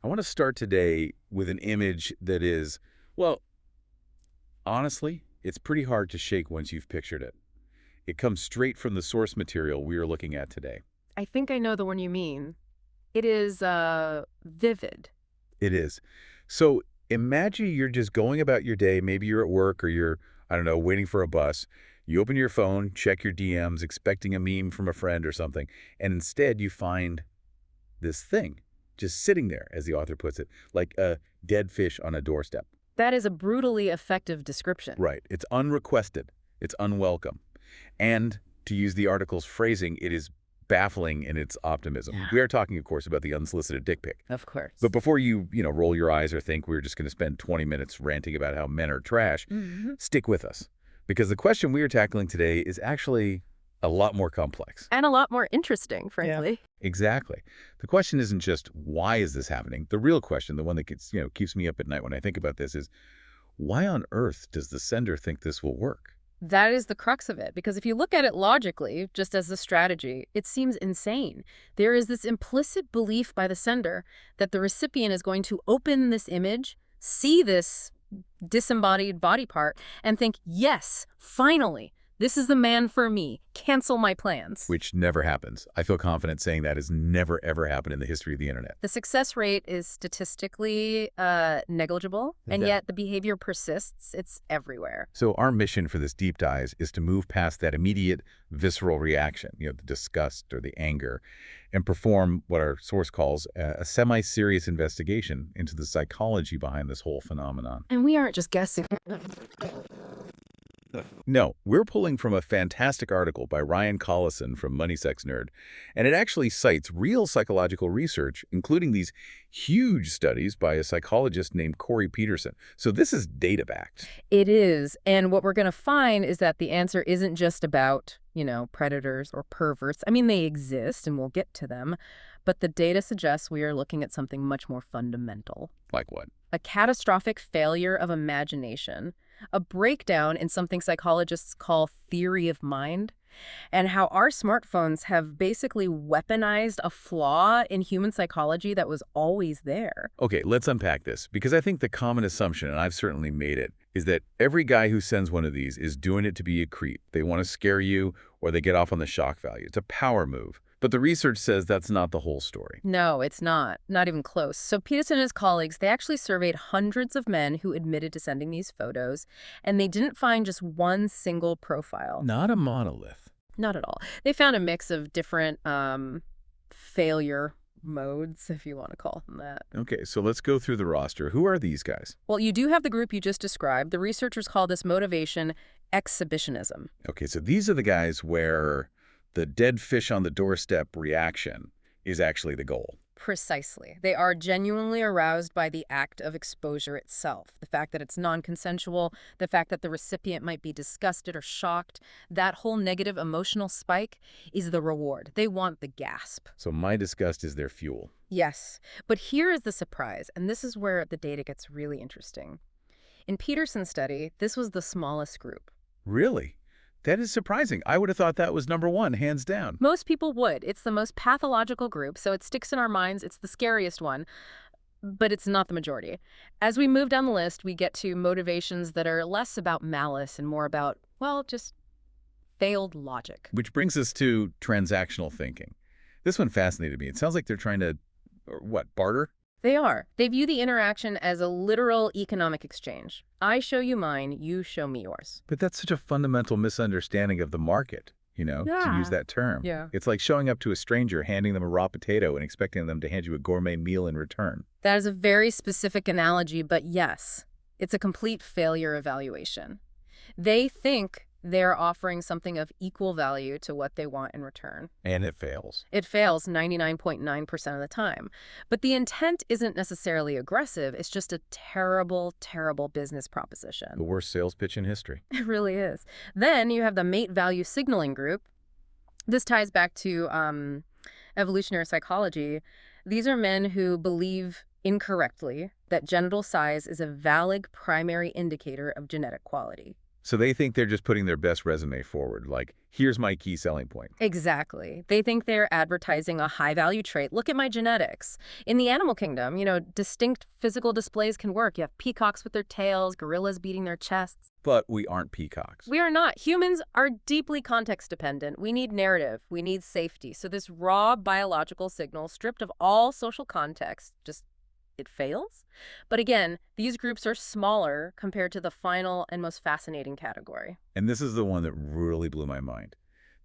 I want to start today with an image that is, well, honestly, it's pretty hard to shake once you've pictured it. It comes straight from the source material we are looking at today. I think I know the one you mean. It is, vivid. It is. So imagine you're just going about your day. Maybe you're at work or you're, I don't know, waiting for a bus. You open your phone, check your DMs, expecting a meme from a friend or something, and instead you find this thing just sitting there, as the author puts it, like a dead fish on a doorstep. That is a brutally effective description. Right. It's unrequested. It's unwelcome. And to use the article's phrasing, it is baffling in its optimism. Yeah. We are talking, of course, about the unsolicited dick pic. Of course. But before you roll your eyes or think we're just going to spend 20 minutes ranting about how men are trash, stick with us. Because the question we are tackling today is actually a lot more complex. And a lot more interesting, frankly. Yeah. Exactly. The question isn't just why is this happening? The real question, the one that keeps me up at night when I think about this is, why on earth does the sender think this will work? That is the crux of it, because if you look at it logically, just as a strategy, it seems insane. There is this implicit belief by the sender that the recipient is going to open this image, see this disembodied body part, and think, yes, finally, this is the man for me. Cancel my plans. Which never happens. I feel confident saying that has never, ever happened in the history of the internet. The success rate is statistically negligible, and yet the behavior persists. It's everywhere. So our mission for this deep dive is to move past that immediate visceral reaction, the disgust or the anger, and perform what our source calls a semi-serious investigation into the psychology behind this whole phenomenon. And we aren't just guessing. No, we're pulling from a fantastic article by Ryan Collison from Money Sex Nerd, and it actually cites real psychological research, including these huge studies by a psychologist named Corey Peterson. So this is data-backed. It is, and what we're going to find is that the answer isn't just about, predators or perverts. I mean, they exist, and we'll get to them, but the data suggests we are looking at something much more fundamental. Like what? A catastrophic failure of imagination, a breakdown in something psychologists call theory of mind, and how our smartphones have basically weaponized a flaw in human psychology that was always there. Okay, let's unpack this, because I think the common assumption, and I've certainly made it, is that every guy who sends one of these is doing it to be a creep. They want to scare you, or they get off on the shock value. It's a power move. But the research says that's not the whole story. No, it's not. Not even close. So Peterson and his colleagues, they actually surveyed hundreds of men who admitted to sending these photos, and they didn't find just one single profile. Not a monolith. Not at all. They found a mix of different failure modes, if you want to call them that. Okay, so let's go through the roster. Who are these guys? Well, you do have the group you just described. The researchers call this motivation exhibitionism. Okay, so these are the guys where the dead fish on the doorstep reaction is actually the goal. Precisely. They are genuinely aroused by the act of exposure itself. The fact that it's non-consensual, the fact that the recipient might be disgusted or shocked, that whole negative emotional spike is the reward. They want the gasp. So my disgust is their fuel. Yes. But here is the surprise, and this is where the data gets really interesting. In Peterson's study, this was the smallest group. Really? That is surprising. I would have thought that was number one, hands down. Most people would. It's the most pathological group, so it sticks in our minds. It's the scariest one, but it's not the majority. As we move down the list, we get to motivations that are less about malice and more about, well, just failed logic. Which brings us to transactional thinking. This one fascinated me. It sounds like they're trying to, barter? They are. They view the interaction as a literal economic exchange. I show you mine, you show me yours. But that's such a fundamental misunderstanding of the market, to use that term. Yeah. It's like showing up to a stranger, handing them a raw potato, and expecting them to hand you a gourmet meal in return. That is a very specific analogy, but yes, it's a complete failure evaluation. They think they're offering something of equal value to what they want in return. And it fails. It fails 99.9% of the time. But the intent isn't necessarily aggressive. It's just a terrible, terrible business proposition. The worst sales pitch in history. It really is. Then you have the mate value signaling group. This ties back to evolutionary psychology. These are men who believe incorrectly that genital size is a valid primary indicator of genetic quality. So they think they're just putting their best resume forward, like, here's my key selling point. Exactly. They think they're advertising a high-value trait. Look at my genetics. In the animal kingdom, distinct physical displays can work. You have peacocks with their tails, gorillas beating their chests. But we aren't peacocks. We are not. Humans are deeply context-dependent. We need narrative. We need safety. So this raw biological signal, stripped of all social context, it fails. But again, these groups are smaller compared to the final and most fascinating category. And this is the one that really blew my mind.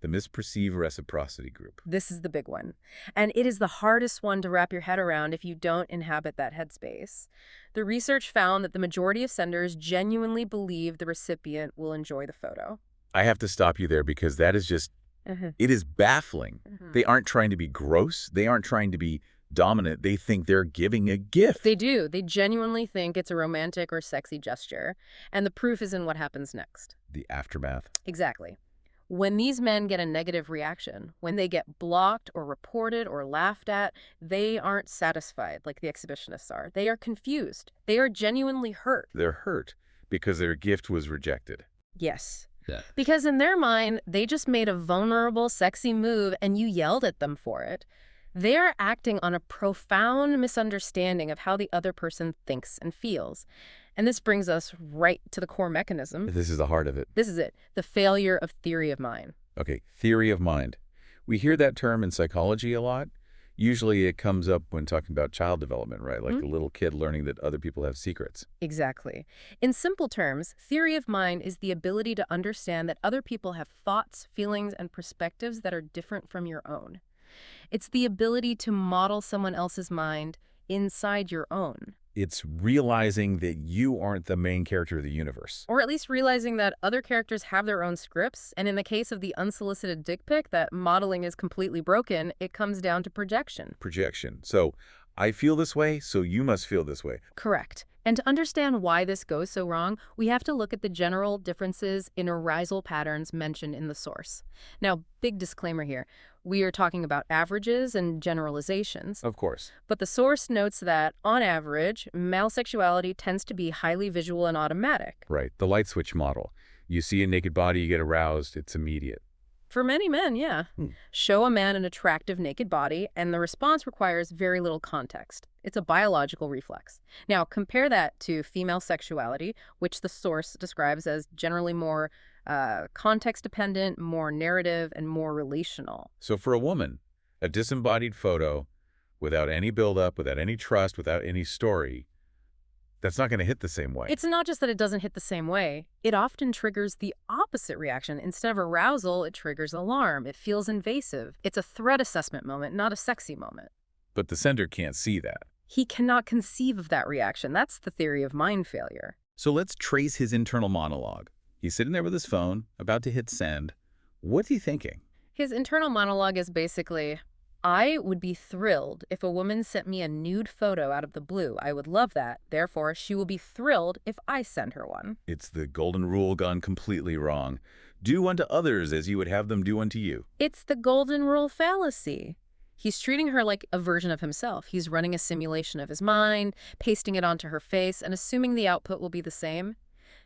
The misperceived reciprocity group. This is the big one. And it is the hardest one to wrap your head around if you don't inhabit that headspace. The research found that the majority of senders genuinely believe the recipient will enjoy the photo. I have to stop you there because that is just, it is baffling. They aren't trying to be gross. They aren't trying to be dominant. They think they're giving a gift. They do. They genuinely think it's a romantic or sexy gesture. And the proof is in what happens next. The aftermath. Exactly. When these men get a negative reaction, when they get blocked or reported or laughed at, they aren't satisfied like the exhibitionists are. They are confused. They are genuinely hurt. They're hurt because their gift was rejected. Yes. Yeah. Because in their mind, they just made a vulnerable, sexy move and you yelled at them for it. They are acting on a profound misunderstanding of how the other person thinks and feels. And this brings us right to the core mechanism. This is the heart of it. This is it, the failure of theory of mind. Okay, theory of mind. We hear that term in psychology a lot. Usually it comes up when talking about child development, right? Like a little kid learning that other people have secrets. Exactly. In simple terms, theory of mind is the ability to understand that other people have thoughts, feelings, and perspectives that are different from your own. It's the ability to model someone else's mind inside your own. It's realizing that you aren't the main character of the universe. Or at least realizing that other characters have their own scripts, and in the case of the unsolicited dick pic, that modeling is completely broken, it comes down to projection. Projection. So I feel this way, so you must feel this way. Correct. And to understand why this goes so wrong, we have to look at the general differences in arousal patterns mentioned in the source. Now, big disclaimer here. We are talking about averages and generalizations. Of course. But the source notes that, on average, male sexuality tends to be highly visual and automatic. Right. The light switch model. You see a naked body, you get aroused, it's immediate. For many men, yeah. Show a man an attractive naked body, and the response requires very little context. It's a biological reflex. Now, compare that to female sexuality, which the source describes as generally more context-dependent, more narrative, and more relational. So for a woman, a disembodied photo without any build-up, without any trust, without any story, that's not going to hit the same way. It's not just that it doesn't hit the same way. It often triggers the opposite reaction. Instead of arousal, it triggers alarm. It feels invasive. It's a threat assessment moment, not a sexy moment. But the sender can't see that. He cannot conceive of that reaction. That's the theory of mind failure. So let's trace his internal monologue. He's sitting there with his phone, about to hit send. What's he thinking? His internal monologue is basically, I would be thrilled if a woman sent me a nude photo out of the blue. I would love that. Therefore, she will be thrilled if I send her one. It's the golden rule gone completely wrong. Do unto others as you would have them do unto you. It's the golden rule fallacy. He's treating her like a version of himself. He's running a simulation of his mind, pasting it onto her face, and assuming the output will be the same.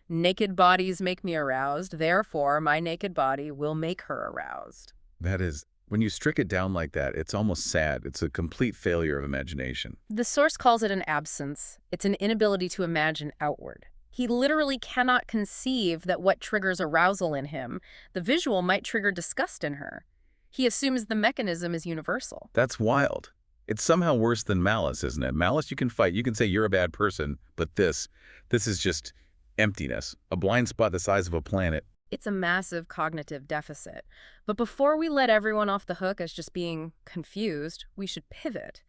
Naked bodies make me aroused. Therefore, my naked body will make her aroused. That is, when you strick it down like that, it's almost sad. It's a complete failure of imagination. The source calls it an absence. It's an inability to imagine outward. He literally cannot conceive that what triggers arousal in him, the visual, might trigger disgust in her. He assumes the mechanism is universal. That's wild. It's somehow worse than malice, isn't it? Malice you can fight. You can say you're a bad person, but this is just emptiness, a blind spot the size of a planet. It's a massive cognitive deficit. But before we let everyone off the hook as just being confused, we should pivot.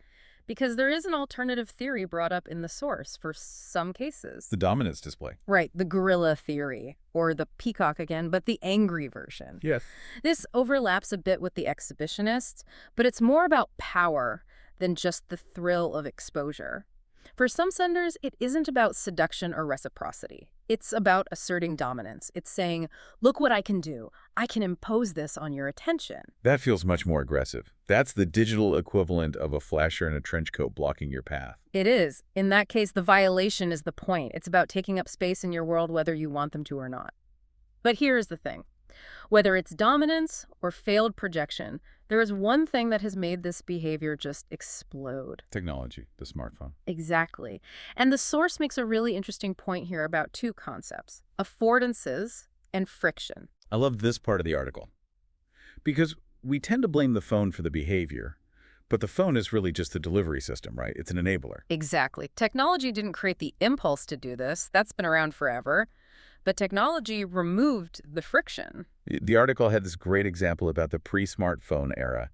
Because there is an alternative theory brought up in the source for some cases. The dominance display. Right, the gorilla theory, or the peacock again, but the angry version. Yes. This overlaps a bit with the exhibitionists, but it's more about power than just the thrill of exposure. For some senders, it isn't about seduction or reciprocity. It's about asserting dominance. It's saying, look what I can do. I can impose this on your attention. That feels much more aggressive. That's the digital equivalent of a flasher in a trench coat blocking your path. It is. In that case, the violation is the point. It's about taking up space in your world whether you want them to or not. But here's the thing. Whether it's dominance or failed projection, there is one thing that has made this behavior just explode. Technology, the smartphone. Exactly. And the source makes a really interesting point here about two concepts, affordances and friction. I love this part of the article. Because we tend to blame the phone for the behavior, but the phone is really just the delivery system, right? It's an enabler. Exactly. Technology didn't create the impulse to do this. That's been around forever. But technology removed the friction. The article had this great example about the pre-smartphone era.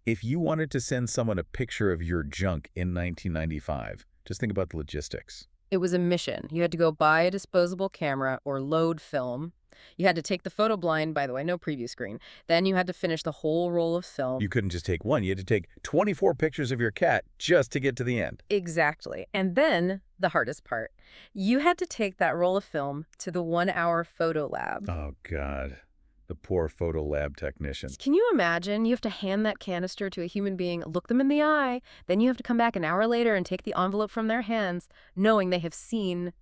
If you wanted to send someone a picture of your junk in 1995, just think about the logistics. It was a mission. You had to go buy a disposable camera or load film. You had to take the photo blind, by the way, no preview screen. Then you had to finish the whole roll of film. You couldn't just take one. You had to take 24 pictures of your cat just to get to the end. Exactly. And then, the hardest part, you had to take that roll of film to the 1-hour photo lab. Oh, God. The poor photo lab technician. Can you imagine? You have to hand that canister to a human being, look them in the eye, then you have to come back an hour later and take the envelope from their hands, knowing they have seen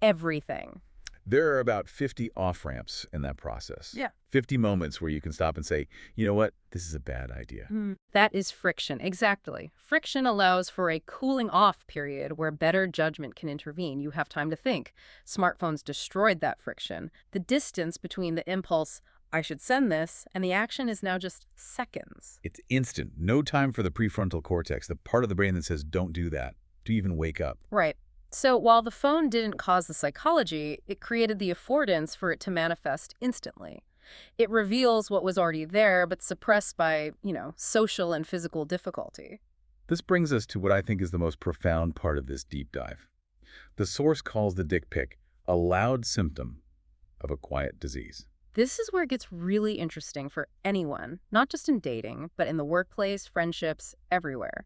everything. There are about 50 off-ramps in that process. Yeah. 50 moments where you can stop and say, you know what, this is a bad idea. That is friction, exactly. Friction allows for a cooling off period where better judgment can intervene. You have time to think. Smartphones destroyed that friction. The distance between the impulse, I should send this, and the action is now just seconds. It's instant. No time for the prefrontal cortex, the part of the brain that says, don't do that, to even wake up. Right. So while the phone didn't cause the psychology, it created the affordance for it to manifest instantly. It reveals what was already there, but suppressed by, social and physical difficulty. This brings us to what I think is the most profound part of this deep dive. The source calls the dick pic a loud symptom of a quiet disease. This is where it gets really interesting for anyone, not just in dating, but in the workplace, friendships, everywhere.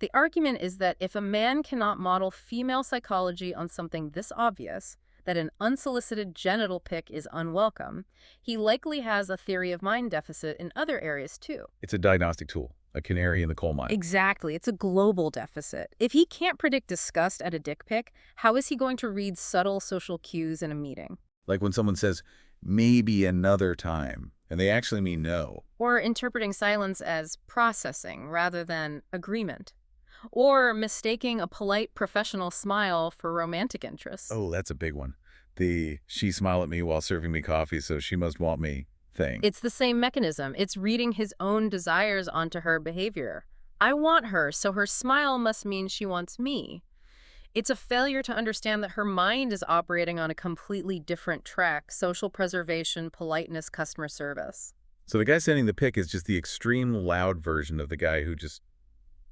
The argument is that if a man cannot model female psychology on something this obvious, that an unsolicited genital pic is unwelcome, he likely has a theory of mind deficit in other areas too. It's a diagnostic tool, a canary in the coal mine. Exactly. It's a global deficit. If he can't predict disgust at a dick pic, how is he going to read subtle social cues in a meeting? Like when someone says, maybe another time, and they actually mean no. Or interpreting silence as processing rather than agreement. Or mistaking a polite professional smile for romantic interest. Oh, that's a big one. The she smiled at me while serving me coffee, so she must want me thing. It's the same mechanism. It's reading his own desires onto her behavior. I want her, so her smile must mean she wants me. It's a failure to understand that her mind is operating on a completely different track: social preservation, politeness, customer service. So the guy sending the pic is just the extreme loud version of the guy who just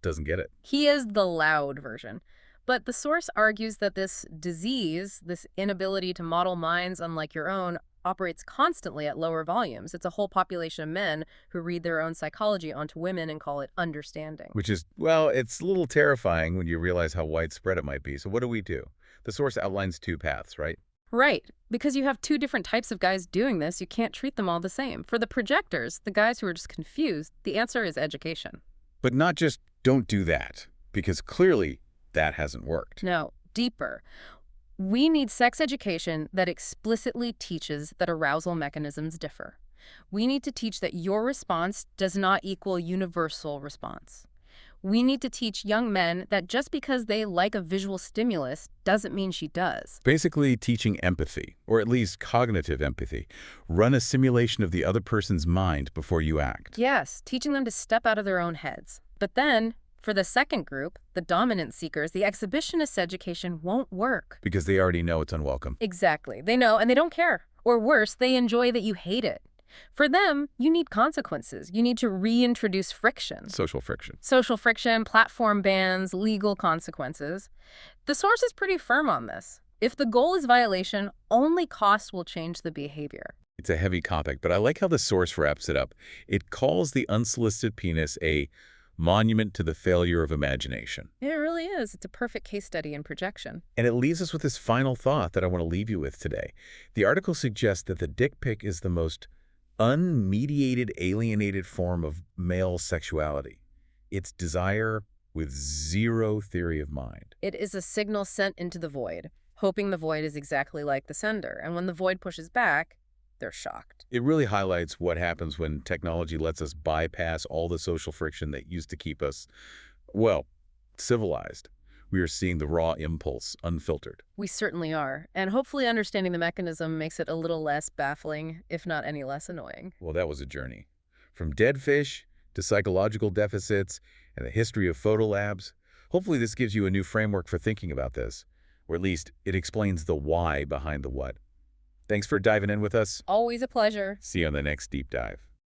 doesn't get it. He is the loud version. But the source argues that this disease, this inability to model minds unlike your own, operates constantly at lower volumes. It's a whole population of men who read their own psychology onto women and call it understanding. Which is, well, it's a little terrifying when you realize how widespread it might be. So what do we do? The source outlines two paths, right? Right. Because you have two different types of guys doing this, you can't treat them all the same. For the projectors, the guys who are just confused, the answer is education. But not just don't do that, because clearly that hasn't worked. No, deeper. We need sex education that explicitly teaches that arousal mechanisms differ. We need to teach that your response does not equal universal response. We need to teach young men that just because they like a visual stimulus doesn't mean she does. Basically teaching empathy, or at least cognitive empathy. Run a simulation of the other person's mind before you act. Yes, teaching them to step out of their own heads. But then, for the second group, the dominant seekers, the exhibitionist education won't work. Because they already know it's unwelcome. Exactly. They know and they don't care. Or worse, they enjoy that you hate it. For them, you need consequences. You need to reintroduce friction. Social friction. Social friction, platform bans, legal consequences. The source is pretty firm on this. If the goal is violation, only cost will change the behavior. It's a heavy topic, but I like how the source wraps it up. It calls the unsolicited penis a monument to the failure of imagination. It really is. It's a perfect case study in projection. And it leaves us with this final thought that I want to leave you with today. The article suggests that the dick pic is the most unmediated, alienated form of male sexuality. It's desire with zero theory of mind. It is a signal sent into the void, hoping the void is exactly like the sender. And when the void pushes back, they're shocked. It really highlights what happens when technology lets us bypass all the social friction that used to keep us, well, civilized. We are seeing the raw impulse, unfiltered. We certainly are. And hopefully understanding the mechanism makes it a little less baffling, if not any less annoying. Well, that was a journey. From dead fish to psychological deficits and the history of photo labs. Hopefully this gives you a new framework for thinking about this, or at least it explains the why behind the what. Thanks for diving in with us. Always a pleasure. See you on the next deep dive.